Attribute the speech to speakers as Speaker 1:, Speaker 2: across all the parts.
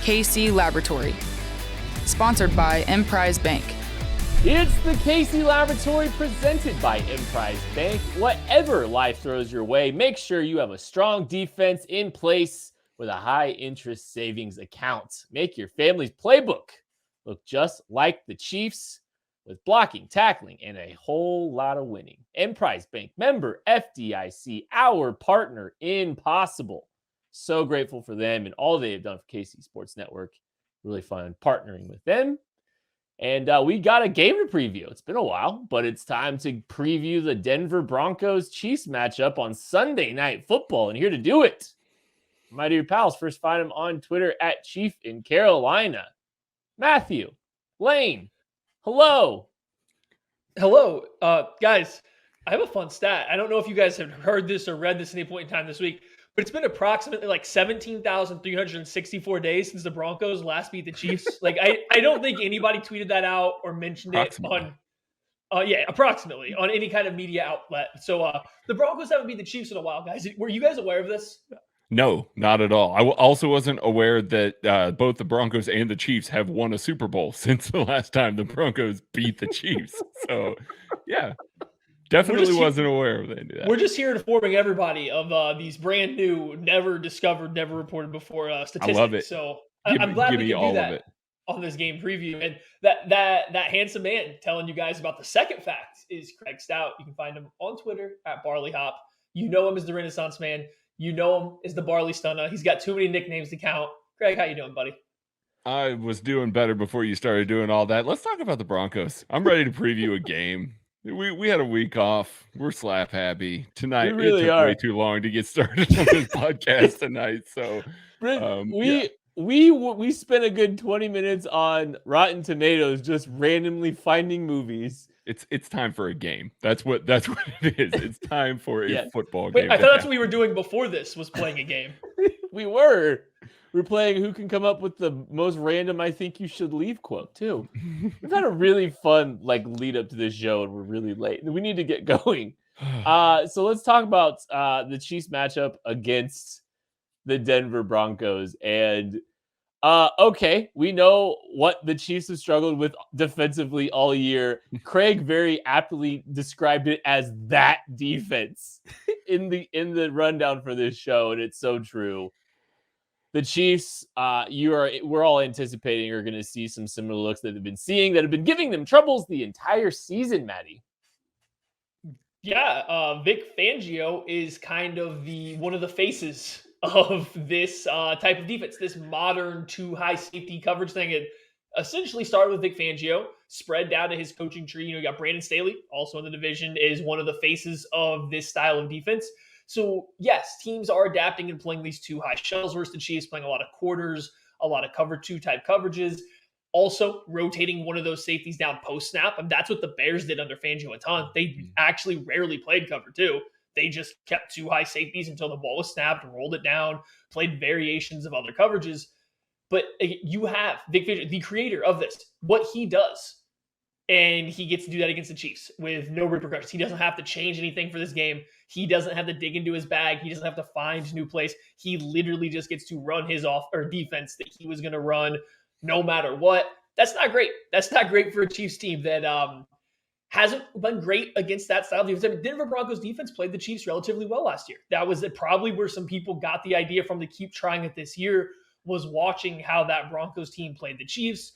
Speaker 1: KC Laboratory. Sponsored by Emprise Bank.
Speaker 2: It's the KC Laboratory presented by Emprise Bank. Whatever life throws your way, make sure you have a strong defense in place with a high interest savings account. Make your family's playbook look just like the Chiefs with blocking, tackling, and a whole lot of winning. Emprise Bank, member FDIC, our partner in Possible. So grateful for them and all they have done for KC Sports Network. Really fun partnering with them. And we got a game to preview. It's been a while, but it's time to preview the Denver Broncos Chiefs matchup on Sunday Night Football. And here to do it, my dear pals, first find him on Twitter at Chief in Carolina. Matthew, Lane, hello.
Speaker 3: Hello, guys. I have a fun stat. I don't know if you guys have heard this or read this at any point in time this week, but it's been approximately like 17,364 days since the Broncos last beat the Chiefs. Like, I don't think anybody tweeted that out or mentioned it on, approximately on any kind of media outlet. So the Broncos haven't beat the Chiefs in a while, guys. Were you guys aware of this?
Speaker 4: No, not at all. I also wasn't aware that both the Broncos and the Chiefs have won a Super Bowl since the last time the Broncos beat the Chiefs. So, yeah. Definitely wasn't aware of that.
Speaker 3: We're just here informing everybody of these brand new, never discovered, never reported before statistics.
Speaker 4: I love it.
Speaker 3: So I'm glad we can do that on this game preview. And that handsome man telling you guys about the second fact is Craig Stout. You can find him on Twitter at Barley Hop. You know him as the Renaissance Man. You know him as the Barley Stunner. He's got too many nicknames to count. Craig, how you doing, buddy?
Speaker 4: I was doing better before you started doing all that. Let's talk about the Broncos. I'm ready to preview a game. We had a week off. We're slap happy tonight.
Speaker 2: Really
Speaker 4: it took
Speaker 2: are.
Speaker 4: way too long to get started on this podcast tonight. So
Speaker 2: we spent a good 20 minutes on Rotten Tomatoes just randomly finding movies.
Speaker 4: It's time for a game. That's what it is. It's time for a football
Speaker 3: Wait,
Speaker 4: game.
Speaker 3: I thought that's what we were doing before this was playing a game.
Speaker 2: We're playing who can come up with the most random I think you should leave quote too. We've had a really fun lead up to this show and we're really late. We need to get going. So let's talk about the Chiefs matchup against the Denver Broncos. And okay, we know what the Chiefs have struggled with defensively all year. Craig very aptly described it as that defense in the rundown for this show, and it's so true. The Chiefs, we're all anticipating are going to see some similar looks that they've been seeing that have been giving them troubles the entire season, Maddie.
Speaker 3: Yeah, Vic Fangio is kind of one of the faces of this type of defense, this modern too high safety coverage thing. It essentially started with Vic Fangio, spread down to his coaching tree. You got Brandon Staley, also in the division, is one of the faces of this style of defense. So, yes, teams are adapting and playing these two high shells versus the Chiefs, playing a lot of quarters, a lot of cover two type coverages. Also, rotating one of those safeties down post-snap. And that's what the Bears did under Fangio a ton. They actually rarely played cover two. They just kept two high safeties until the ball was snapped, rolled it down, played variations of other coverages. But you have Vic Fangio, the creator of this, what he does. And he gets to do that against the Chiefs with no repercussions. He doesn't have to change anything for this game. He doesn't have to dig into his bag. He doesn't have to find new plays. He literally just gets to run his defense that he was going to run no matter what. That's not great. That's not great for a Chiefs team that hasn't been great against that style of defense. Denver Broncos defense played the Chiefs relatively well last year. That was probably where some people got the idea from to keep trying it this year, was watching how that Broncos team played the Chiefs.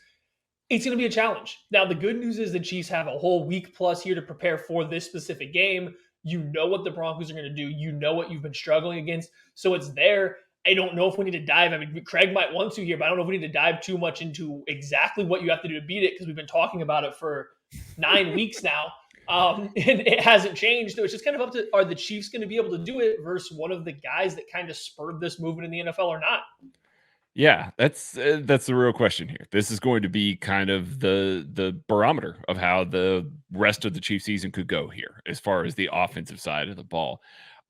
Speaker 3: It's going to be a challenge. Now, the good news is the Chiefs have a whole week plus here to prepare for this specific game. You know what the Broncos are going to do. You know what you've been struggling against. So it's there. I don't know if we need to dive. I mean, Craig might want to here, but I don't know if we need to dive too much into exactly what you have to do to beat it, because we've been talking about it for 9 weeks now. And it hasn't changed. So it's just kind of up to, are the Chiefs going to be able to do it versus one of the guys that kind of spurred this movement in the NFL or not?
Speaker 4: Yeah, that's the real question here. This is going to be kind of the barometer of how the rest of the Chiefs season could go here, as far as the offensive side of the ball.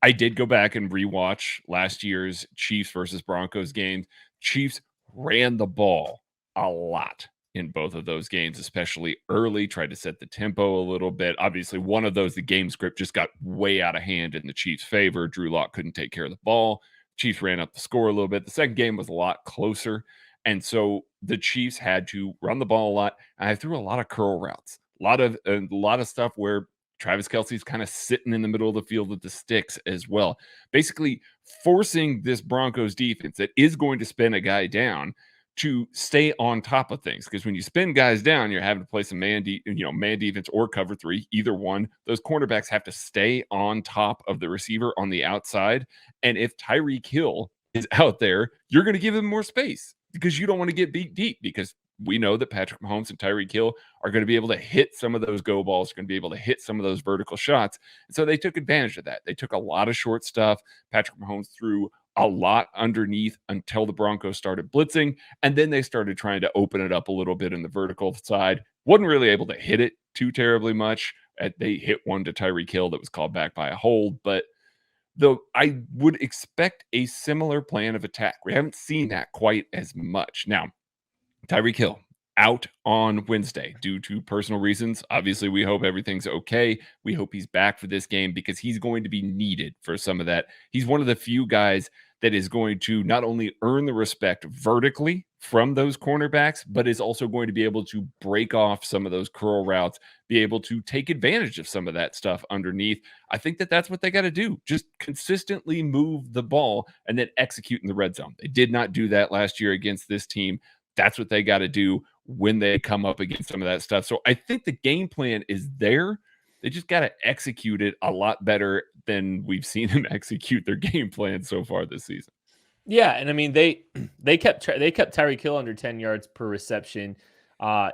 Speaker 4: I did go back and rewatch last year's Chiefs versus Broncos games. Chiefs ran the ball a lot in both of those games, especially early, tried to set the tempo a little bit. Obviously, one of those, the game script just got way out of hand in the Chiefs' favor. Drew Lock couldn't take care of the ball. Chiefs ran up the score a little bit. The second game was a lot closer. And so the Chiefs had to run the ball a lot. And I threw a lot of curl routes, a lot of stuff where Travis Kelce's kind of sitting in the middle of the field with the sticks as well, basically forcing this Broncos defense that is going to spin a guy down to stay on top of things. Because when you spin guys down, you're having to play some man defense or cover three, either one. Those cornerbacks have to stay on top of the receiver on the outside. And if Tyreek Hill is out there, you're going to give him more space because you don't want to get beat deep, because we know that Patrick Mahomes and Tyreek Hill are going to be able to hit some of those go balls, going to be able to hit some of those vertical shots. And so they took advantage of that. They took a lot of short stuff. Patrick Mahomes threw a lot underneath until the Broncos started blitzing. And then they started trying to open it up a little bit in the vertical side. Wasn't really able to hit it too terribly much. They hit one to Tyreek Hill that was called back by a hold. But though I would expect a similar plan of attack. We haven't seen that quite as much. Now, Tyreek Hill out on Wednesday due to personal reasons. Obviously, we hope everything's okay. We hope he's back for this game because he's going to be needed for some of that. He's one of the few guys that is going to not only earn the respect vertically from those cornerbacks, but is also going to be able to break off some of those curl routes, be able to take advantage of some of that stuff underneath. I think that that's what they got to do. Just consistently move the ball and then execute in the red zone. They did not do that last year against this team. That's what they got to do when they come up against some of that stuff. So I think the game plan is there. They just got to execute it a lot better than we've seen them execute their game plan so far this season.
Speaker 2: Yeah, and I mean they kept Tyreek Hill under 10 yards per reception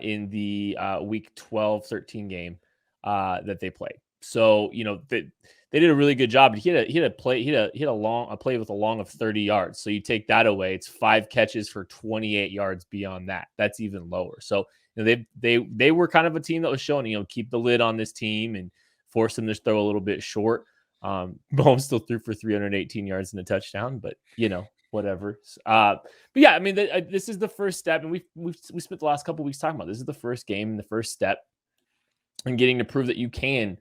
Speaker 2: in the week 12-13 game that they played. So, they did a really good job. He had a play with a long of 30 yards. So you take that away, it's 5 catches for 28 yards beyond that. That's even lower. So, they were kind of a team that was showing, keep the lid on this team and force them to throw a little bit short. Mahomes still threw for 318 yards and a touchdown, but whatever. But yeah, I mean, this is the first step, and we spent the last couple of weeks talking about this is the first game and the first step and getting to prove that you can,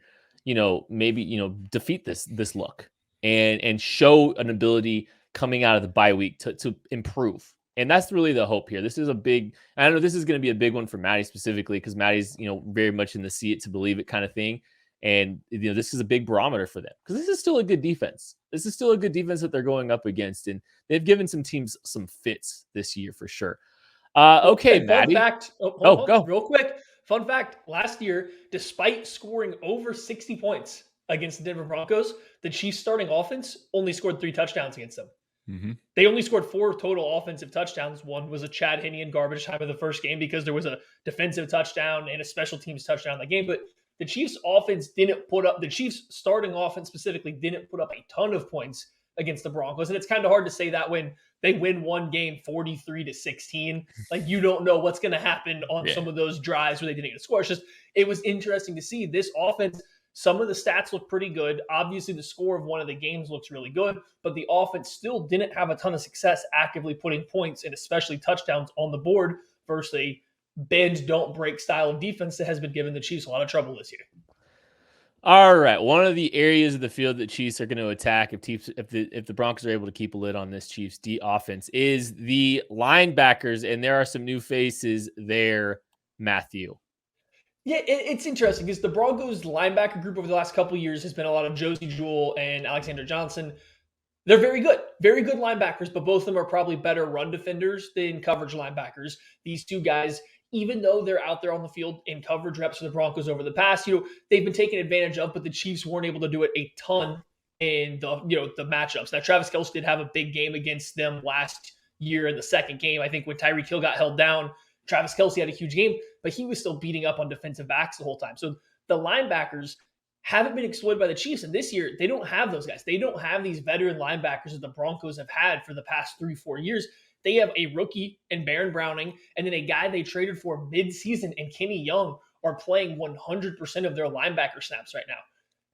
Speaker 2: maybe defeat this look and show an ability coming out of the bye week to improve. And that's really the hope here. This is I know this is going to be a big one for Maddie specifically, because Maddie's, very much in the see it to believe it kind of thing. And, this is a big barometer for them because this is still a good defense. This is still a good defense that they're going up against. And they've given some teams some fits this year for sure. Okay, Maddie.
Speaker 3: Fun fact.
Speaker 2: Go.
Speaker 3: Real quick. Fun fact. Last year, despite scoring over 60 points against the Denver Broncos, the Chiefs starting offense only scored 3 touchdowns against them. Mm-hmm. They only scored 4 total offensive touchdowns. One was a Chad Henne in garbage time of the first game because there was a defensive touchdown and a special teams touchdown in the game. But the Chiefs starting offense specifically didn't put up a ton of points against the Broncos. And it's kind of hard to say that when they win one game 43-16. Like, you don't know what's going to happen on some of those drives where they didn't get a score. It was interesting to see this offense. Some of the stats look pretty good. Obviously, the score of one of the games looks really good, but the offense still didn't have a ton of success actively putting points and especially touchdowns on the board versus a bend, don't break style of defense that has been giving the Chiefs a lot of trouble this year.
Speaker 2: All right. One of the areas of the field that Chiefs are going to attack if the Broncos are able to keep a lid on this Chiefs offense is the linebackers, and there are some new faces there, Matthew.
Speaker 3: Yeah, it's interesting because the Broncos linebacker group over the last couple of years has been a lot of Josie Jewell and Alexander Johnson. They're very good linebackers, but both of them are probably better run defenders than coverage linebackers. These two guys, even though they're out there on the field in coverage reps for the Broncos over the past, they've been taken advantage of, but the Chiefs weren't able to do it a ton in the matchups. Now, Travis Kelce did have a big game against them last year in the second game. I think when Tyreek Hill got held down, Travis Kelce had a huge game, but he was still beating up on defensive backs the whole time. So the linebackers haven't been exploited by the Chiefs. And this year, they don't have those guys. They don't have these veteran linebackers that the Broncos have had for the past 3-4 years. They have a rookie in Baron Browning, and then a guy they traded for mid-season and Kenny Young are playing 100% of their linebacker snaps right now.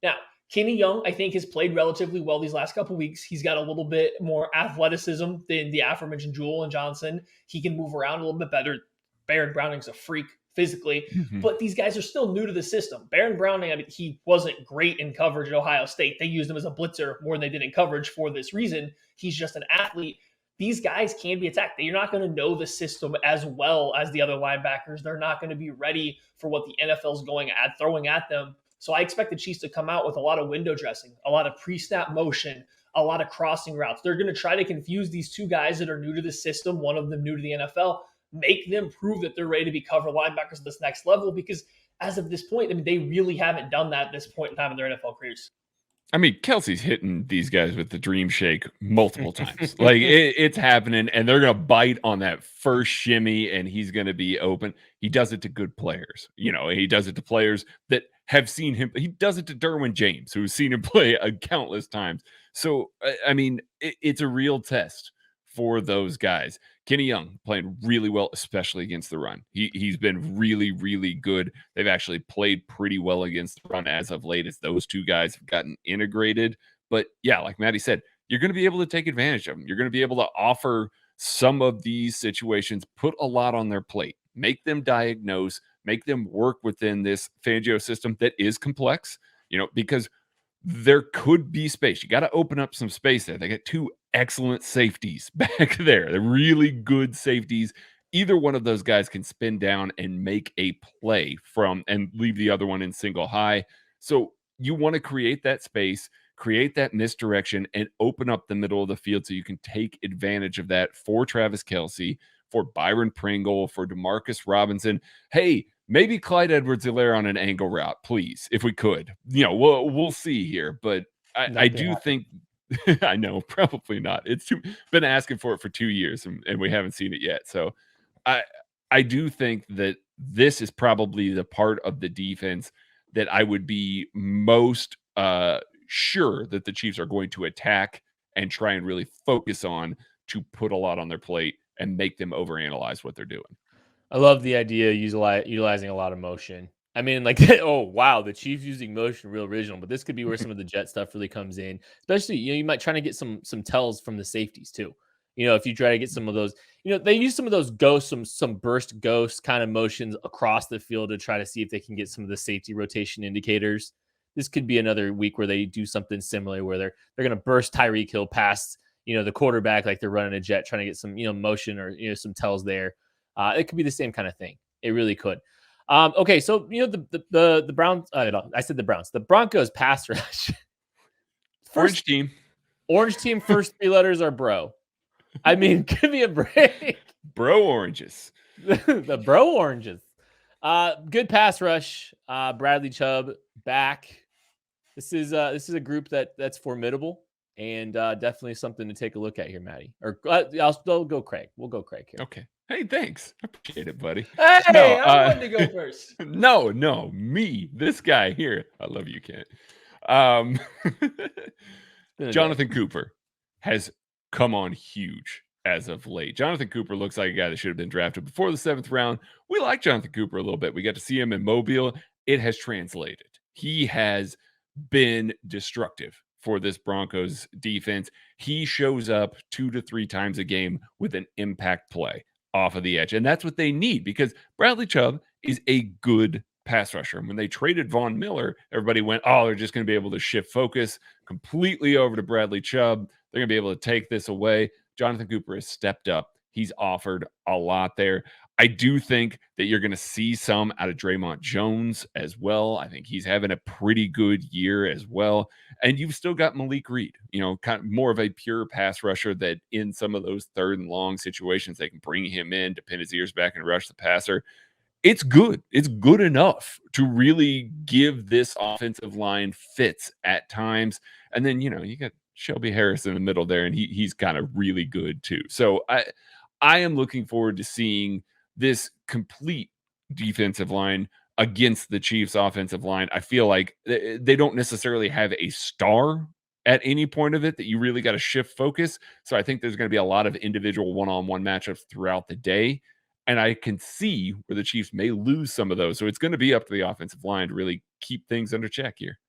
Speaker 3: Now, Kenny Young, I think, has played relatively well these last couple of weeks. He's got a little bit more athleticism than the aforementioned Jewell and Johnson. He can move around a little bit better. Baron Browning's a freak physically, but these guys are still new to the system. Baron Browning, he wasn't great in coverage at Ohio State. They used him as a blitzer more than they did in coverage for this reason. He's just an athlete. these guys can be attacked. You're not going to know the system as well as the other linebackers. They're not going to be ready for what the NFL is throwing at them. So I expect the Chiefs to come out with a lot of window dressing, a lot of pre-snap motion, a lot of crossing routes. They're going to try to confuse these two guys that are new to the system, one of them new to the NFL, make them prove that they're ready to be cover linebackers at this next level, because as of this point, I mean, they really haven't done that at this point in time in their NFL careers.
Speaker 4: I mean, Kelsey's hitting these guys with the dream shake multiple times. Like it's happening, and they're gonna bite on that first shimmy, and he's gonna be open. He does it to good players, he does it to players that have seen him. He does it to Derwin James, who's seen him play countless times. So I mean, it's a real test for those guys. Kenny Young playing really well, especially against the run. He's been really, really good. They've actually played pretty well against the run as of late, as those two guys have gotten integrated. But yeah, like Maddie said, you're going to be able to take advantage of them. You're going to be able to offer some of these situations, put a lot on their plate, make them diagnose, make them work within this Fangio system that is complex, because there could be space. You got to open up some space there. They got two excellent safeties back there. They're really good safeties. Either one of those guys can spin down and make a play and leave the other one in single high. So you want to create that space, create that misdirection, and open up the middle of the field so you can take advantage of that for Travis Kelce, for Byron Pringle, for Demarcus Robinson. Hey, maybe Clyde Edwards-Helaire on an angle route, please, if we could. We'll see here, but I do think I know, probably not. It's been asking for it for 2 years, and we haven't seen it yet. So I do think that this is probably the part of the defense that I would be most sure that the Chiefs are going to attack and try and really focus on, to put a lot on their plate and make them overanalyze what they're doing.
Speaker 2: I love the idea of utilizing a lot of motion. I mean, like, oh, wow, the Chiefs using motion, real original. But this could be where some of the jet stuff really comes in. Especially, you might try to get some tells from the safeties too. If you try to get some of those, they use some of those ghosts, some burst ghost kind of motions across the field to try to see if they can get some of the safety rotation indicators. This could be another week where they do something similar, where they're going to burst Tyreek Hill past, the quarterback, like they're running a jet, trying to get some, motion or, some tells there. It could be the same kind of thing. It really could. Okay, so the Browns. I said the Browns. The Broncos pass rush.
Speaker 4: Orange team.
Speaker 2: First three letters are bro. I mean, give me a break.
Speaker 4: Bro oranges.
Speaker 2: The bro oranges. Good pass rush. Bradley Chubb back. This is a group that's formidable. And definitely something to take a look at here, Maddie. Or I'll go Craig. We'll go Craig here.
Speaker 4: Okay. Hey, thanks. I appreciate it, buddy.
Speaker 3: Hey, I wanted to go first.
Speaker 4: No, me, this guy here. I love you, Kent. Jonathan Cooper has come on huge as of late. Jonathan Cooper looks like a guy that should have been drafted before the 7th round. We like Jonathan Cooper a little bit. We got to see him in Mobile. It has translated. He has been destructive for this Broncos defense. He shows up 2 to 3 times a game with an impact play off of the edge. And that's what they need, because Bradley Chubb is a good pass rusher. And when they traded Von Miller, everybody went, oh, they're just going to be able to shift focus completely over to Bradley Chubb. They're going to be able to take this away. Jonathan Cooper has stepped up. He's offered a lot there. I do think that you're going to see some out of Draymond Jones as well. I think he's having a pretty good year as well. And you've still got Malik Reed, kind of more of a pure pass rusher that in some of those 3rd and long situations, they can bring him in to pin his ears back and rush the passer. It's good. It's good enough to really give this offensive line fits at times. And then, you got Shelby Harris in the middle there, and he's kind of really good too. So I am looking forward to seeing this complete defensive line against the Chiefs offensive line. I feel like they don't necessarily have a star at any point of it that you really got to shift focus. So I think there's going to be a lot of individual one-on-one matchups throughout the day. And I can see where the Chiefs may lose some of those. So it's going to be up to the offensive line to really keep things under check here.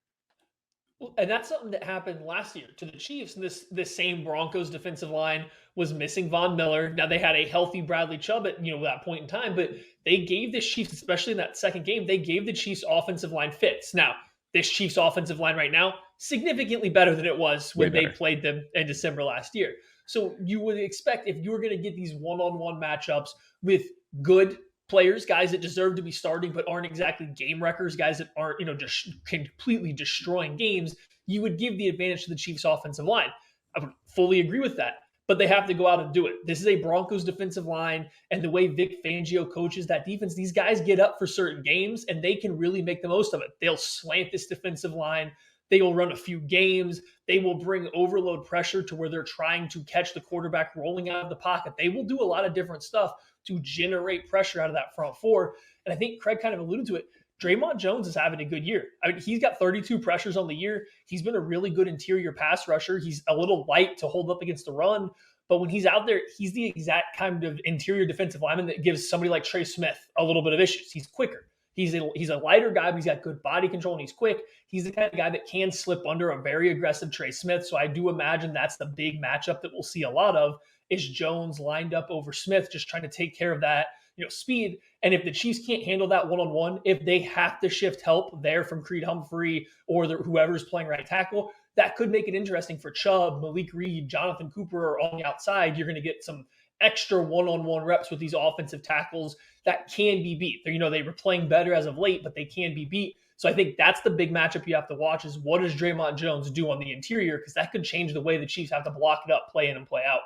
Speaker 3: And that's something that happened last year to the Chiefs. This same Broncos defensive line was missing Von Miller. Now they had a healthy Bradley Chubb at that point in time, but they gave the Chiefs, especially in that second game, they gave the Chiefs offensive line fits. Now this Chiefs offensive line right now significantly better than it was when they played them in December last year. So you would expect if you were going to get these one-on-one matchups with good players, guys that deserve to be starting but aren't exactly game wreckers, guys that aren't, just completely destroying games, you would give the advantage to the Chiefs offensive line. I would fully agree with that. But they have to go out and do it. This is a Broncos defensive line, and the way Vic Fangio coaches that defense, these guys get up for certain games, and they can really make the most of it. They'll slant this defensive line. They will run a few games. They will bring overload pressure to where they're trying to catch the quarterback rolling out of the pocket. They will do a lot of different stuff to generate pressure out of that front four. And I think Craig kind of alluded to it. Draymond Jones is having a good year. I mean, he's got 32 pressures on the year. He's been a really good interior pass rusher. He's a little light to hold up against the run. But when he's out there, he's the exact kind of interior defensive lineman that gives somebody like Trey Smith a little bit of issues. He's quicker. He's a lighter guy, but he's got good body control and he's quick. He's the kind of guy that can slip under a very aggressive Trey Smith. So I do imagine that's the big matchup that we'll see a lot of is Jones lined up over Smith, just trying to take care of that, speed. And if the Chiefs can't handle that one-on-one, if they have to shift help there from Creed Humphrey or whoever's playing right tackle, that could make it interesting for Chubb, Malik Reed, Jonathan Cooper on the outside. You're going to get some extra one-on-one reps with these offensive tackles that can be beat. They were playing better as of late, but they can be beat. So I think that's the big matchup you have to watch is what does Draymond Jones do on the interior? Because that could change the way the Chiefs have to block it up, play in and play out.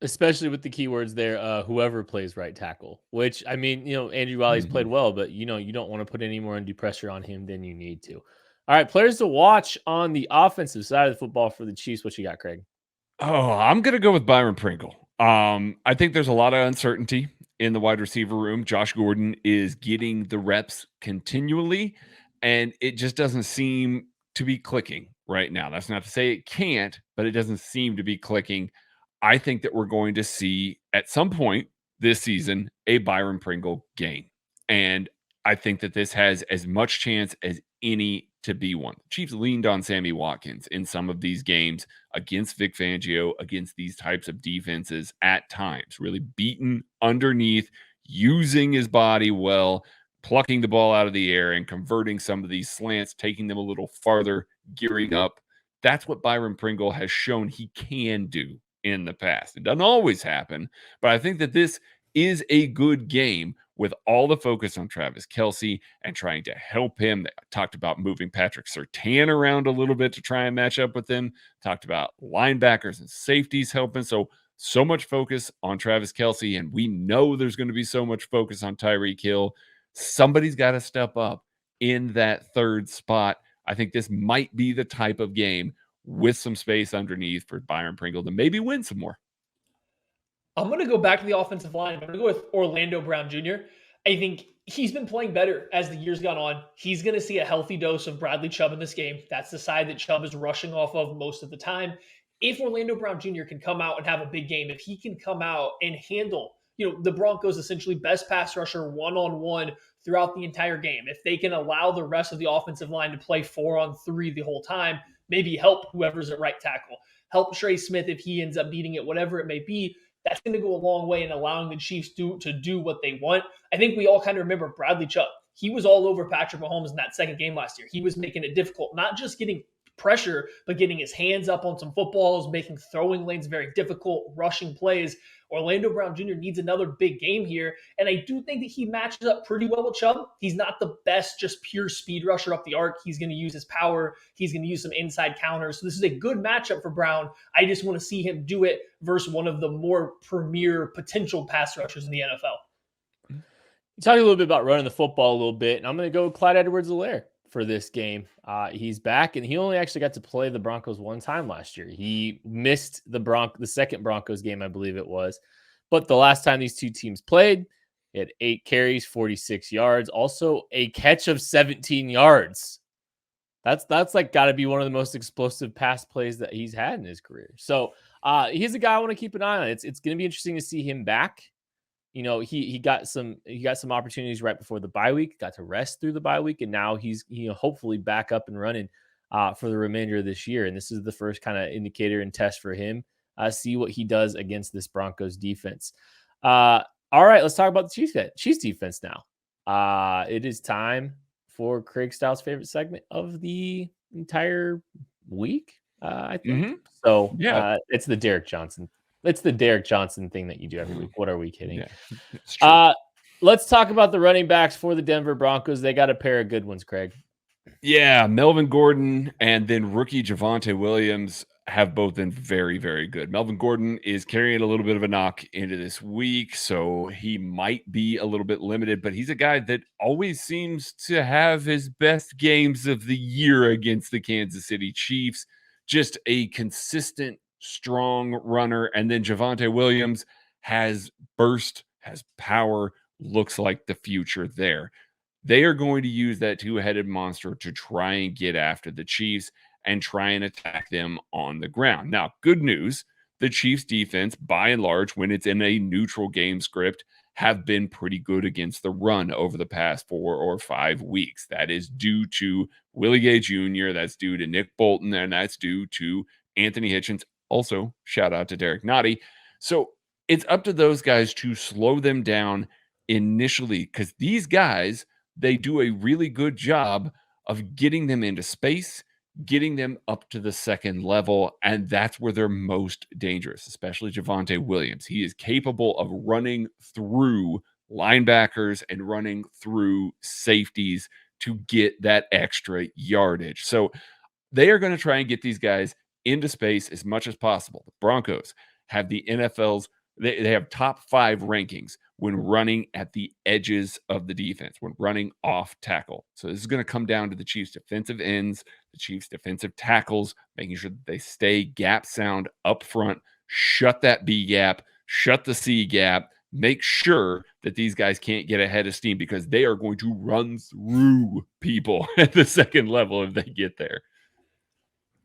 Speaker 2: Especially with the keywords there, whoever plays right tackle, which, I mean, Andrew Wiley's played well, but, you don't want to put any more undue pressure on him than you need to. All right, players to watch on the offensive side of the football for the Chiefs. What you got, Craig?
Speaker 4: Oh, I'm going to go with Byron Pringle. I think there's a lot of uncertainty in the wide receiver room. Josh Gordon is getting the reps continually, and it just doesn't seem to be clicking right now. That's not to say it can't, but it doesn't seem to be clicking. I think that we're going to see at some point this season a Byron Pringle game. And I think that this has as much chance as any to be one. The Chiefs leaned on Sammy Watkins in some of these games against Vic Fangio, against these types of defenses at times, really beaten underneath, using his body well, plucking the ball out of the air and converting some of these slants, taking them a little farther, gearing up. That's what Byron Pringle has shown he can do in the past. It doesn't always happen, but I think that this is a good game with all the focus on Travis Kelce and trying to help him. They talked about moving Patrick Surtain around a little bit to try and match up with him. Talked about linebackers and safeties helping. So much focus on Travis Kelce, and we know there's going to be so much focus on Tyreek Hill. Somebody's got to step up in that third spot. I think this might be the type of game with some space underneath for Byron Pringle to maybe win some more.
Speaker 3: I'm going to go back to the offensive line. I'm going to go with Orlando Brown Jr. I think he's been playing better as the years gone on. He's going to see a healthy dose of Bradley Chubb in this game. That's the side that Chubb is rushing off of most of the time. If Orlando Brown Jr. can come out and have a big game, if he can come out and handle, the Broncos essentially best pass rusher one-on-one throughout the entire game, if they can allow the rest of the offensive line to play 4-on-3 the whole time, maybe help whoever's at right tackle, help Trey Smith if he ends up beating it, whatever it may be, that's going to go a long way in allowing the Chiefs to do what they want. I think we all kind of remember Bradley Chubb. He was all over Patrick Mahomes in that second game last year. He was making it difficult, not just getting pressure, but getting his hands up on some footballs, making throwing lanes very difficult, rushing plays. Orlando Brown Jr. needs another big game here, and I do think that he matches up pretty well with Chubb. He's not the best, just pure speed rusher up the arc. He's going to use his power. He's going to use some inside counters. So this is a good matchup for Brown. I just want to see him do it versus one of the more premier potential pass rushers in the NFL.
Speaker 2: You talked a little bit about running the football a little bit, and I'm going to go with Clyde Edwards-Helaire for this game. He's back, and he only actually got to play the Broncos one time last year. He missed the second Broncos game, I believe it was. But the last time these two teams played, he had 8 carries, 46 yards, also a catch of 17 yards. That's like got to be one of the most explosive pass plays that he's had in his career. So he's a guy I want to keep an eye on. It's going to be interesting to see him back. He got some opportunities right before the bye week, got to rest through the bye week, and now he's hopefully back up and running for the remainder of this year. And this is the first kind of indicator and test for him. See what he does against this Broncos defense. All right, let's talk about the Chiefs defense now. It is time for Craig Stout's favorite segment of the entire week, I think. So yeah, it's the Derek Johnson It's the Derek Johnson thing that you do every week. What are we kidding?
Speaker 4: Yeah, it's true.
Speaker 2: Let's talk about the running backs for the Denver Broncos. They got a pair of good ones, Craig.
Speaker 4: Yeah, Melvin Gordon and then rookie Javonte Williams have both been very, very good. Melvin Gordon is carrying a little bit of a knock into this week, so he might be a little bit limited, but he's a guy that always seems to have his best games of the year against the Kansas City Chiefs. Just a consistent, strong runner. And then Javonte Williams has burst, has power, looks like the future there. They are going to use that two-headed monster to try and get after the Chiefs and try and attack them on the ground. Now, good news, the Chiefs defense, by and large, when it's in a neutral game script, have been pretty good against the run over the past 4 or 5 weeks. That is due to Willie Gay Jr., that's due to Nick Bolton, and that's due to Anthony Hitchens. Also, shout out to Derek Nottie. So it's up to those guys to slow them down initially, because these guys, they do a really good job of getting them into space, getting them up to the second level, and that's where they're most dangerous, especially Javonte Williams. He is capable of running through linebackers and running through safeties to get that extra yardage. So they are going to try and get these guys into space as much as possible. The Broncos have the NFL's, they have top 5 rankings when running at the edges of the defense, when running off tackle. So this is going to come down to the Chiefs' defensive ends, the Chiefs' defensive tackles, making sure that they stay gap sound up front, shut that B gap, shut the C gap, make sure that these guys can't get ahead of steam, because they are going to run through people at the second level if they get there.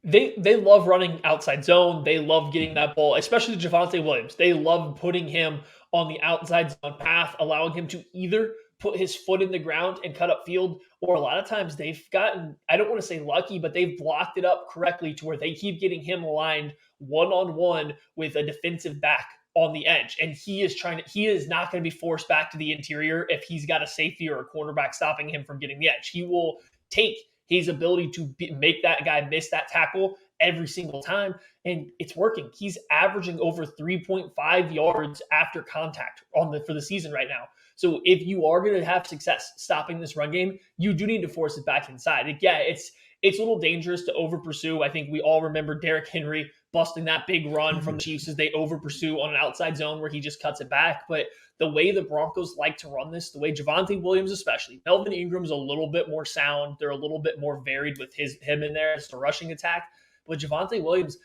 Speaker 3: They love running outside zone. They love getting that ball, especially Javonte Williams. They love putting him on the outside zone path, allowing him to either put his foot in the ground and cut up field, or a lot of times they've gotten, I don't want to say lucky, but they've blocked it up correctly to where they keep getting him aligned one-on-one with a defensive back on the edge. And he is not going to be forced back to the interior if he's got a safety or a cornerback stopping him from getting the edge. He will take his ability to make that guy miss that tackle every single time, and it's working. He's averaging over 3.5 yards after contact for the season right now. So if you are going to have success stopping this run game, you do need to force it back inside. It's a little dangerous to over pursue. I think we all remember Derrick Henry busting that big run from the Chiefs as they over pursue on an outside zone where he just cuts it back. But the way the Broncos like to run this, the way Javonte Williams especially, Melvin Ingram's a little bit more sound. They're a little bit more varied with him in there as the rushing attack. But Javonte Williams,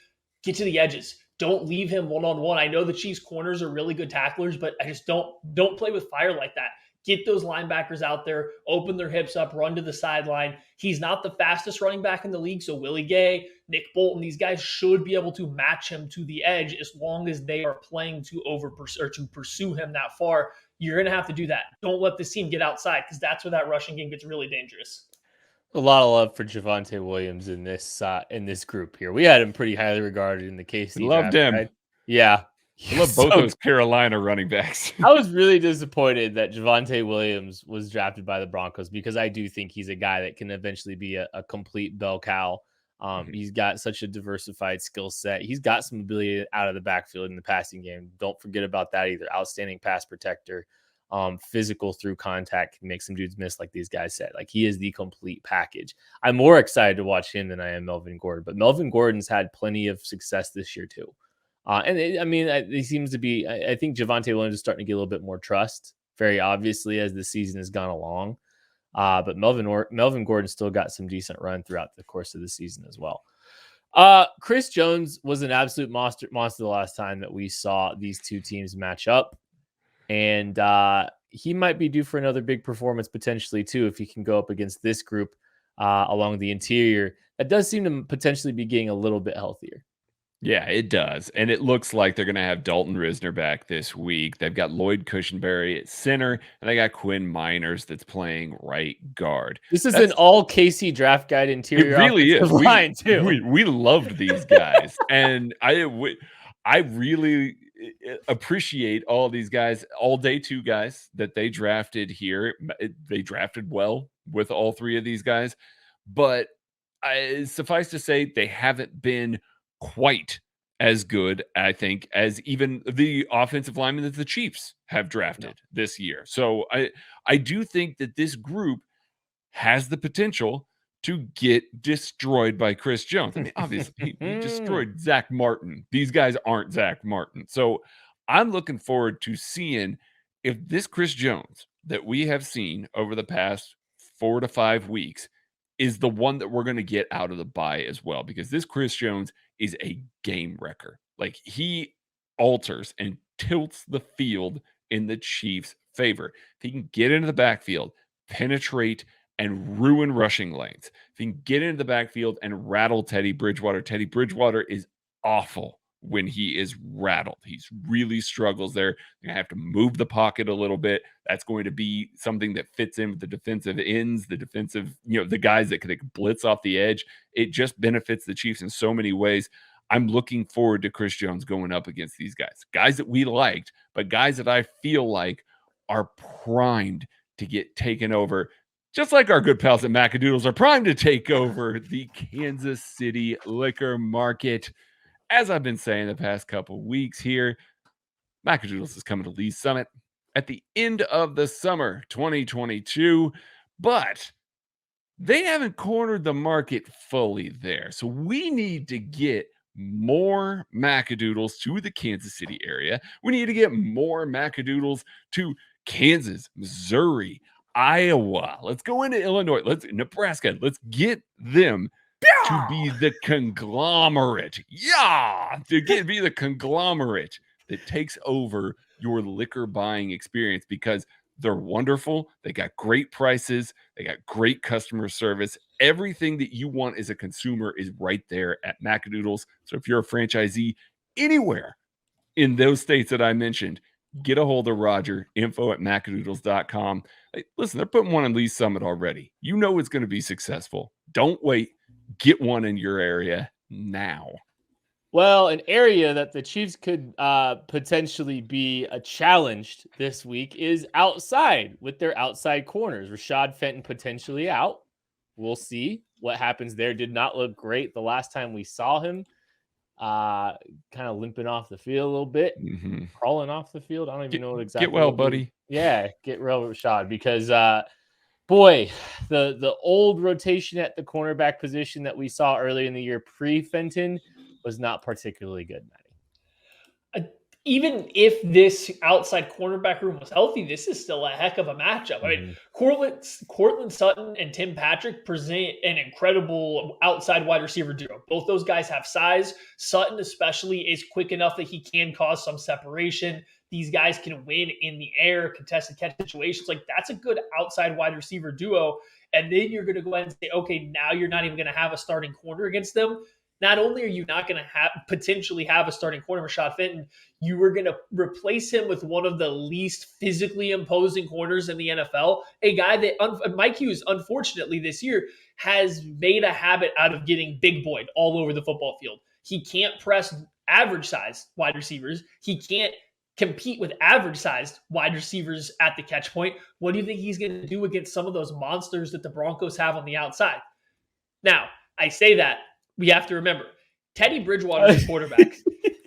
Speaker 3: get to the edges. Don't leave him one-on-one. I know the Chiefs corners are really good tacklers, but I just don't play with fire like that. Get those linebackers out there, open their hips up, run to the sideline. He's not the fastest running back in the league, so Willie Gay, Nick Bolton, these guys should be able to match him to the edge as long as they are playing to pursue him that far. You're going to have to do that. Don't let this team get outside, because that's where that rushing game gets really dangerous.
Speaker 2: A lot of love for Javonte Williams in this group here. We had him pretty highly regarded in the KC
Speaker 4: We loved
Speaker 2: draft,
Speaker 4: him.
Speaker 2: right? Yeah.
Speaker 4: I love both those Carolina running backs.
Speaker 2: I was really disappointed that Javonte Williams was drafted by the Broncos, because I do think he's a guy that can eventually be a complete bell cow. He's got such a diversified skill set. He's got some ability out of the backfield in the passing game. Don't forget about that either. Outstanding pass protector, physical through contact, can make some dudes miss, like these guys said. Like, he is the complete package. I'm more excited to watch him than I am Melvin Gordon, but Melvin Gordon's had plenty of success this year too. He seems to be, I think Javonte Williams is starting to get a little bit more trust, very obviously, as the season has gone along. But Melvin Gordon still got some decent run throughout the course of the season as well. Chris Jones was an absolute monster the last time that we saw these two teams match up. And he might be due for another big performance potentially too, if he can go up against this group along the interior. That does seem to potentially be getting a little bit healthier.
Speaker 4: Yeah, it does. And it looks like they're going to have Dalton Risner back this week. They've got Lloyd Cushenberry at center, and they got Quinn Miners that's playing right guard.
Speaker 2: This is an all KC draft guide interior.
Speaker 4: It really is.
Speaker 2: Line too.
Speaker 4: We loved these guys. And I really appreciate all these guys, all day 2 guys that they drafted here. They drafted well with all 3 of these guys. But suffice to say, they haven't been quite as good, I think, as even the offensive linemen that the Chiefs have drafted this year. So I do think that this group has the potential to get destroyed by Chris Jones. I mean, obviously, he destroyed Zach Martin. These guys aren't Zach Martin. So I'm looking forward to seeing if this Chris Jones that we have seen over the past 4 to 5 weeks is the one that we're going to get out of the bye as well, because this Chris Jones is a game wrecker. Like, he alters and tilts the field in the Chiefs' favor. If he can get into the backfield, penetrate, and ruin rushing lanes, if he can get into the backfield and rattle Teddy Bridgewater is awful when he is rattled. He's really struggles there. You're going to have to move the pocket a little bit. That's going to be something that fits in with the defensive ends, the defensive, the guys that could blitz off the edge. It just benefits the Chiefs in so many ways. I'm looking forward to Chris Jones going up against these guys that we liked, but guys that I feel like are primed to get taken over, just like our good pals at Macadoodles are primed to take over the Kansas City liquor market. As I've been saying the past couple weeks here, Macadoodles is coming to Lee's Summit at the end of the summer 2022, but they haven't cornered the market fully there. So we need to get more Macadoodles to the Kansas City area. We need to get more Macadoodles to Kansas, Missouri, Iowa. Let's go into Illinois. Nebraska. Let's get them to be the conglomerate. Be the conglomerate that takes over your liquor buying experience, because they're wonderful. They got great prices. They got great customer service. Everything that you want as a consumer is right there at Macadoodles. So if you're a franchisee anywhere in those states that I mentioned, get a hold of Roger, info@macadoodles.com. Hey, listen, they're putting one in Lee's Summit already. You know it's going to be successful. Don't wait. Get one in your area now.
Speaker 2: Well, an area that the Chiefs could potentially be challenged this week is outside with their outside corners. Rashad Fenton potentially out. We'll see what happens there. Did not look great the last time we saw him. Kind of limping off the field a little bit, crawling off the field. I don't even know what exactly.
Speaker 4: Get well, buddy.
Speaker 2: Yeah, get well, Rashad, because boy, the old rotation at the cornerback position that we saw early in the year pre-Fenton was not particularly good, Matty.
Speaker 3: Even if this outside cornerback room was healthy, this is still a heck of a matchup. I mean, Courtland Sutton and Tim Patrick present an incredible outside wide receiver duo. Both those guys have size. Sutton especially is quick enough that he can cause some separation. These guys can win in the air, contested catch situations. Like, that's a good outside wide receiver duo. And then you're going to go ahead and say, okay, now you're not even going to have a starting corner against them. Not only are you not going to potentially have a starting corner, Rashad Fenton, you were going to replace him with one of the least physically imposing corners in the NFL, a guy that Mike Hughes, unfortunately, this year has made a habit out of getting big boyed all over the football field. He can't press average size wide receivers. He can't compete with average sized wide receivers at the catch point. What do you think he's going to do against some of those monsters that the Broncos have on the outside? Now, I say that. We have to remember, Teddy Bridgewater is quarterback.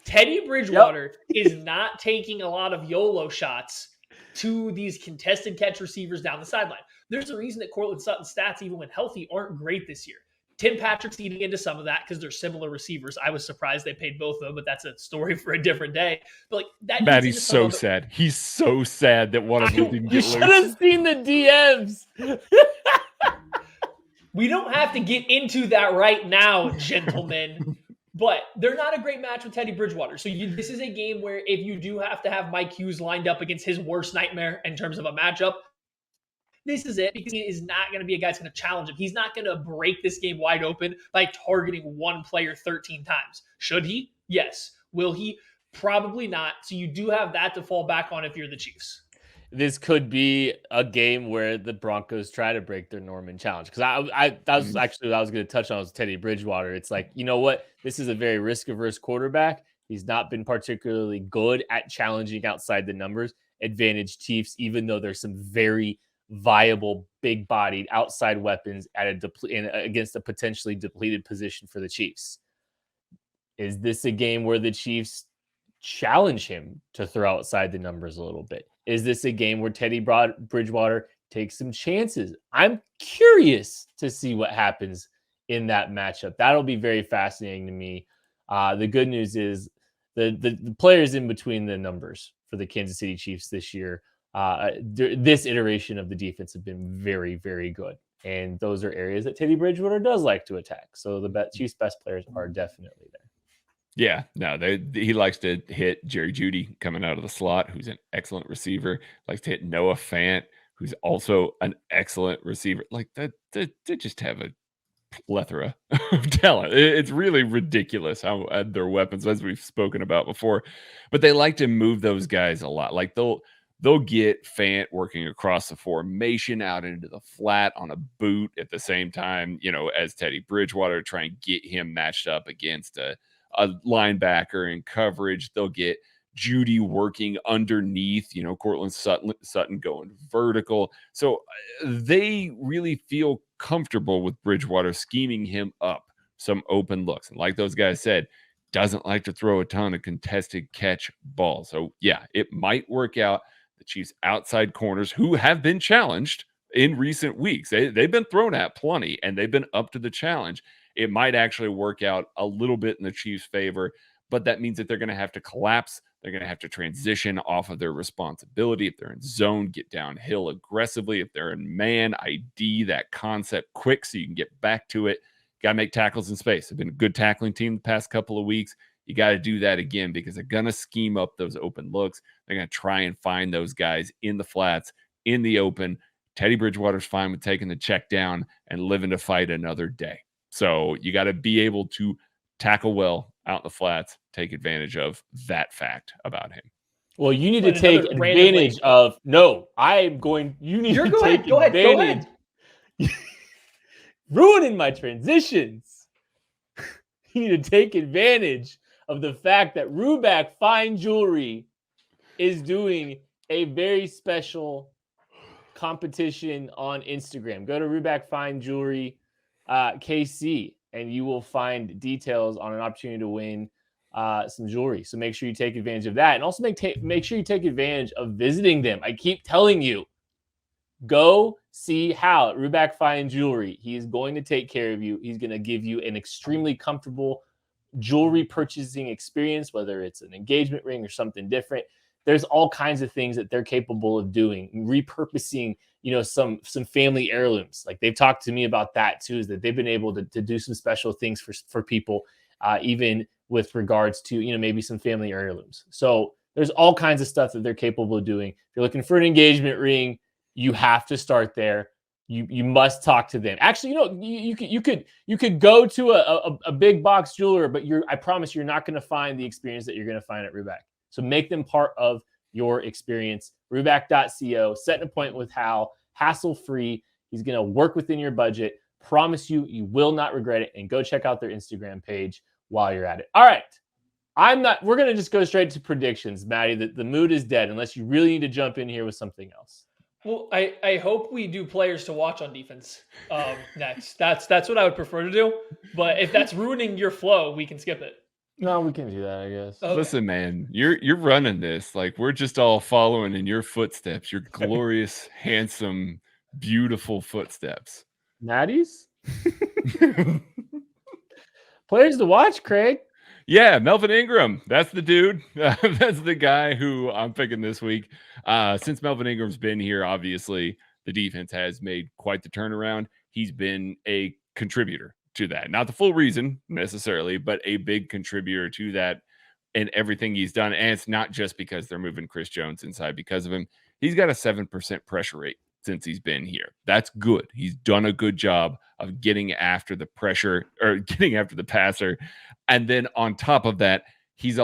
Speaker 3: Teddy Bridgewater is not taking a lot of YOLO shots to these contested catch receivers down the sideline. There's a reason that Courtland Sutton's stats, even when healthy, aren't great this year. Tim Patrick's eating into some of that because they're similar receivers. I was surprised they paid both of them, but that's a story for a different day. But like that,
Speaker 4: Maddie's so sad. He's so sad that one of them didn't get loose.
Speaker 2: You should have seen the DMs.
Speaker 3: We don't have to get into that right now, gentlemen, but they're not a great match with Teddy Bridgewater. So this is a game where if you do have to have Mike Hughes lined up against his worst nightmare in terms of a matchup, this is it, because he is not going to be a guy that's going to challenge him. He's not going to break this game wide open by targeting one player 13 times. Should he? Yes. Will he? Probably not. So you do have that to fall back on if you're the Chiefs.
Speaker 2: This could be a game where the Broncos try to break their Norman challenge. Because that was actually what I was going to touch on was Teddy Bridgewater. It's like, you know what? This is a very risk-averse quarterback. He's not been particularly good at challenging outside the numbers. Advantage Chiefs, even though there's some very viable, big-bodied outside weapons at against a potentially depleted position for the Chiefs. Is this a game where the Chiefs challenge him to throw outside the numbers a little bit? Is this a game where Teddy Bridgewater takes some chances? I'm curious to see what happens in that matchup. That'll be very fascinating to me. The good news is the players in between the numbers for the Kansas City Chiefs this year, this iteration of the defense have been very, very good. And those are areas that Teddy Bridgewater does like to attack. So the Chiefs' best players are definitely there.
Speaker 4: Yeah, no, he likes to hit Jerry Jeudy coming out of the slot, who's an excellent receiver. Likes to hit Noah Fant, who's also an excellent receiver. Like that, they just have a plethora of talent. It's really ridiculous how their weapons, as we've spoken about before, but they like to move those guys a lot. Like they'll get Fant working across the formation out into the flat on a boot at the same time, as Teddy Bridgewater, try and get him matched up against a linebacker in coverage. They'll get Jeudy working underneath, Cortland Sutton going vertical. So they really feel comfortable with Bridgewater scheming him up some open looks. And like those guys said, doesn't like to throw a ton of contested catch balls. So yeah, it might work out. The Chiefs' outside corners, who have been challenged in recent weeks, they've been thrown at plenty and they've been up to the challenge. It might actually work out a little bit in the Chiefs' favor, but that means that they're going to have to collapse. They're going to have to transition off of their responsibility. If they're in zone, get downhill aggressively. If they're in man, ID that concept quick so you can get back to it. Got to make tackles in space. They've been a good tackling team the past couple of weeks. You got to do that again because they're going to scheme up those open looks. They're going to try and find those guys in the flats, in the open. Teddy Bridgewater's fine with taking the check down and living to fight another day. So you got to be able to tackle well out in the flats, take advantage of that fact about him.
Speaker 2: Well, you need to take advantage of you need to take advantage. Ruining my transitions. You need to take advantage of the fact that Ruback Fine Jewelry is doing a very special competition on Instagram. Go to Ruback Fine Jewelry KC, and you will find details on an opportunity to win some jewelry. So make sure you take advantage of that, and also make sure you take advantage of visiting them. I keep telling you, go see Hal at Ruback Fine Jewelry. He is going to take care of you. He's going to give you an extremely comfortable jewelry purchasing experience, whether it's an engagement ring or something different. There's all kinds of things that they're capable of doing, repurposing, some family heirlooms. Like they've talked to me about that too, is that they've been able to do some special things for people, even with regards to, maybe some family heirlooms. So there's all kinds of stuff that they're capable of doing. If you're looking for an engagement ring, you have to start there. You must talk to them. Actually, you could go to a big box jeweler, but I promise you're not going to find the experience that you're going to find at Ruback. So make them part of your experience. Ruback.co. Set an appointment with Hal. Hassle-free. He's going to work within your budget. Promise you will not regret it. And go check out their Instagram page while you're at it. All right. We're going to just go straight to predictions, Maddie. The mood is dead unless you really need to jump in here with something else.
Speaker 3: Well, I hope we do players to watch on defense next. That's what I would prefer to do. But if that's ruining your flow, we can skip it.
Speaker 2: No, we can do that, I guess.
Speaker 3: Okay.
Speaker 4: Listen, man, you're running this. Like we're just all following in your footsteps. Your glorious, handsome, beautiful footsteps.
Speaker 2: Maddie's? Players to watch, Craig.
Speaker 4: Yeah, Melvin Ingram. That's the dude. That's the guy who I'm picking this week. Since Melvin Ingram's been here, obviously, the defense has made quite the turnaround. He's been a contributor to that. Not the full reason necessarily, but a big contributor to that and everything he's done. And it's not just because they're moving Chris Jones inside because of him. He's got a 7% pressure rate since he's been here. That's good. He's done a good job of getting after the pressure or getting after the passer. And then on top of that, they're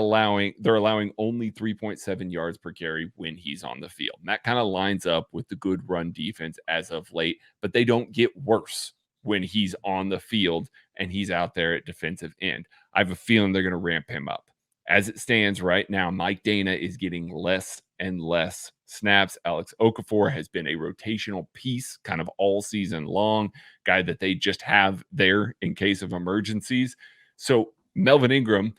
Speaker 4: allowing only 3.7 yards per carry when he's on the field. And that kind of lines up with the good run defense as of late, but they don't get worse when he's on the field and he's out there at defensive end. I have a feeling they're going to ramp him up. As it stands right now, Mike Dana is getting less and less snaps. Alex Okafor has been a rotational piece kind of all season long, guy that they just have there in case of emergencies. So Melvin Ingram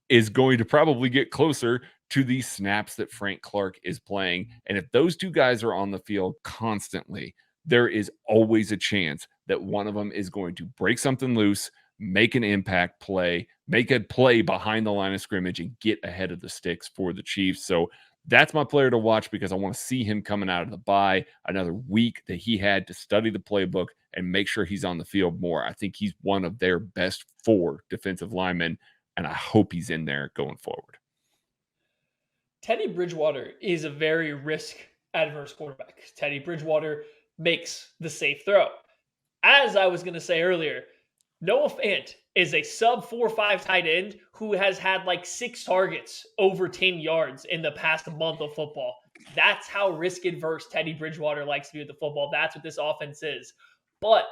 Speaker 4: is going to probably get closer to the snaps that Frank Clark is playing. And if those two guys are on the field constantly, there is always a chance that one of them is going to break something loose, make an impact play, make a play behind the line of scrimmage, and get ahead of the sticks for the Chiefs. So that's my player to watch because I want to see him coming out of the bye, another week that he had to study the playbook and make sure he's on the field more. I think he's one of their best 4 defensive linemen, and I hope he's in there going forward.
Speaker 3: Teddy Bridgewater is a very risk-adverse quarterback. Teddy Bridgewater makes the safe throw. As I was going to say earlier, Noah Fant is a sub 4.5 tight end who has had like 6 targets over 10 yards in the past month of football. That's how risk-adverse Teddy Bridgewater likes to be with the football. That's what this offense is. But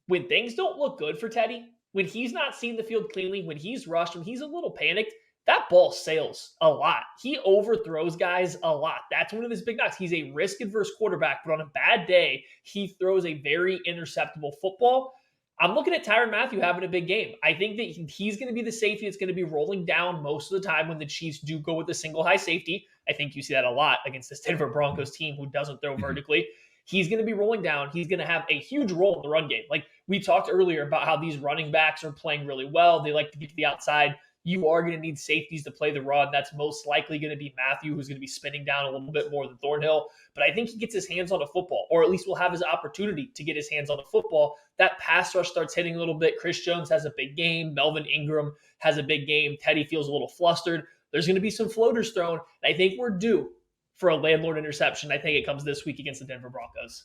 Speaker 3: when things don't look good for Teddy, when he's not seeing the field cleanly, when he's rushed, when he's a little panicked, that ball sails a lot. He overthrows guys a lot. That's one of his big knocks. He's a risk-adverse quarterback, but on a bad day, he throws a very interceptable football. I'm looking at Tyrann Mathieu having a big game. I think that he's going to be the safety that's going to be rolling down most of the time when the Chiefs do go with a single high safety. I think you see that a lot against this Denver Broncos team who doesn't throw vertically. He's going to be rolling down. He's going to have a huge role in the run game. Like we talked earlier about how these running backs are playing really well. They like to get to the outside. You are going to need safeties to play the run. That's most likely going to be Mathieu, who's going to be spinning down a little bit more than Thornhill. But I think he gets his hands on a football, or at least will have his opportunity to get his hands on a football. That pass rush starts hitting a little bit. Chris Jones has a big game. Melvin Ingram has a big game. Teddy feels a little flustered. There's going to be some floaters thrown. And I think we're due for a landlord interception. I think it comes this week against the Denver Broncos.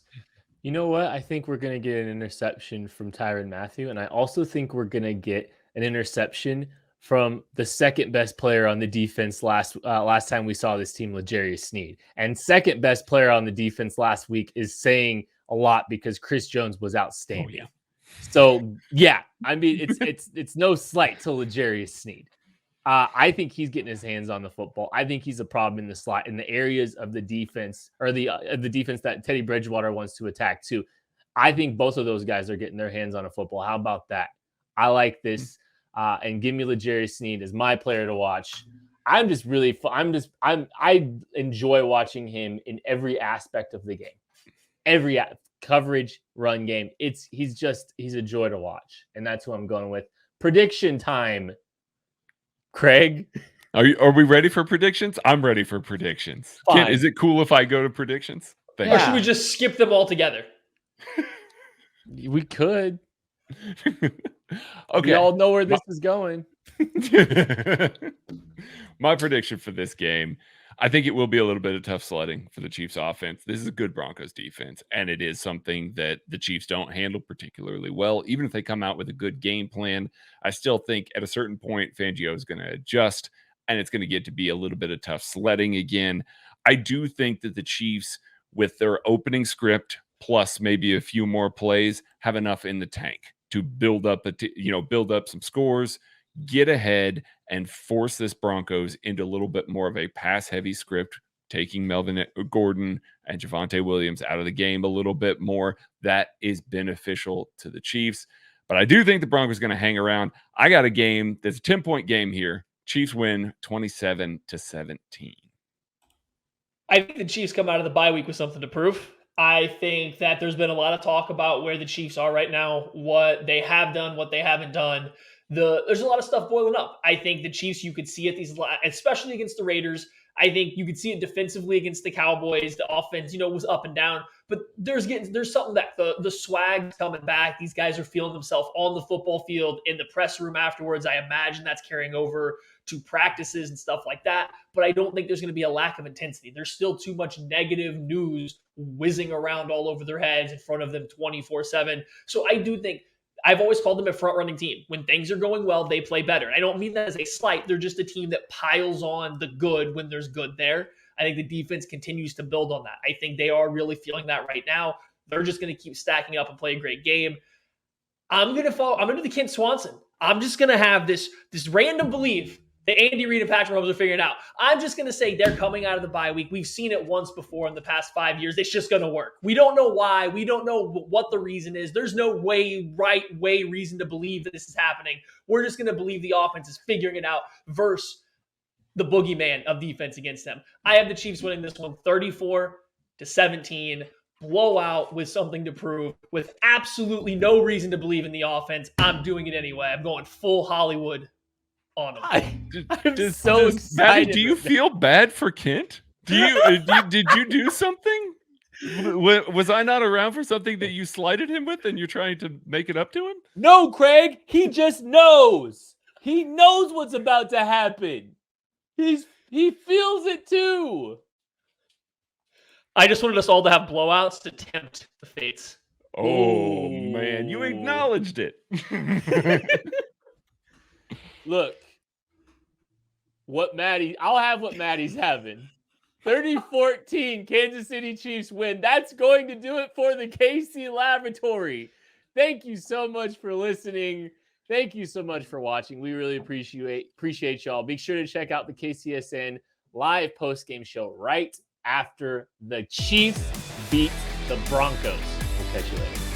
Speaker 2: You know what? I think we're going to get an interception from Tyrann Mathieu. And I also think we're going to get an interception from the second best player on the defense last time we saw this team, L'Jarius Sneed. And second best player on the defense last week is saying a lot because Chris Jones was outstanding. Oh, yeah. So yeah, I mean it's no slight to L'Jarius Sneed. I think he's getting his hands on the football. I think he's a problem in the slot in the areas of the defense or the defense that Teddy Bridgewater wants to attack too. I think both of those guys are getting their hands on a football. How about that? I like this. And give me L'Jarius Sneed as my player to watch. I enjoy watching him in every aspect of the game. Every coverage, run game. He's a joy to watch. And that's who I'm going with. Prediction time. Craig.
Speaker 4: Are we ready for predictions? I'm ready for predictions. Kent, is it cool if I go to predictions?
Speaker 3: Or should we just skip them all together?
Speaker 2: We could.
Speaker 4: Okay.
Speaker 2: We all know where this is going.
Speaker 4: My prediction for this game, I think it will be a little bit of tough sledding for the Chiefs offense. This is a good Broncos defense, and it is something that the Chiefs don't handle particularly well. Even if they come out with a good game plan, I still think at a certain point, Fangio is going to adjust, and it's going to get to be a little bit of tough sledding again. I do think that the Chiefs, with their opening script, plus maybe a few more plays, have enough in the tank to build up some scores, get ahead, and force this Broncos into a little bit more of a pass-heavy script, taking Melvin Gordon and Javonte Williams out of the game a little bit more. That is beneficial to the Chiefs. But I do think the Broncos are going to hang around. I got a game that's a 10-point game here. Chiefs win 27-17.
Speaker 3: I think the Chiefs come out of the bye week with something to prove. I think that there's been a lot of talk about where the Chiefs are right now, what they have done, what they haven't done. There's a lot of stuff boiling up. I think the Chiefs, you could see it especially against the Raiders. I think you could see it defensively against the Cowboys. The offense, was up and down, but there's something that the swag's coming back. These guys are feeling themselves on the football field, in the press room afterwards. I imagine that's carrying over to practices and stuff like that. But I don't think there's going to be a lack of intensity. There's still too much negative news whizzing around all over their heads in front of them 24/7. So I do think I've always called them a front-running team. When things are going well, they play better. I don't mean that as a slight. They're just a team that piles on the good when there's good there. I think the defense continues to build on that. I think they are really feeling that right now. They're just going to keep stacking up and play a great game. I'm going to do the Kent Swanson. I'm just going to have this random belief The Andy Reid and Patrick Mahomes are figuring it out. I'm just going to say they're coming out of the bye week. We've seen it once before in the past 5 years. It's just going to work. We don't know why. We don't know what the reason is. There's no reason to believe that this is happening. We're just going to believe the offense is figuring it out versus the boogeyman of defense against them. I have the Chiefs winning this one 34-17. Blowout with something to prove, with absolutely no reason to believe in the offense. I'm doing it anyway. I'm going full Hollywood on them.
Speaker 2: I'm so excited.
Speaker 4: Maddie, do you feel bad for Kent? Did you do something? Was I not around for something that you slighted him with and you're trying to make it up to him?
Speaker 2: No, Craig. He just knows. He knows what's about to happen. He feels it too.
Speaker 3: I just wanted us all to have blowouts to tempt the fates.
Speaker 4: Oh, man. You acknowledged it.
Speaker 2: Look. I'll have what Maddie's having. 30-14, Kansas City Chiefs win. That's going to do it for the KC Laboratory. Thank you so much for listening. Thank you so much for watching. We really appreciate y'all. Be sure to check out the KCSN live post-game show right after the Chiefs beat the Broncos. We'll catch you later.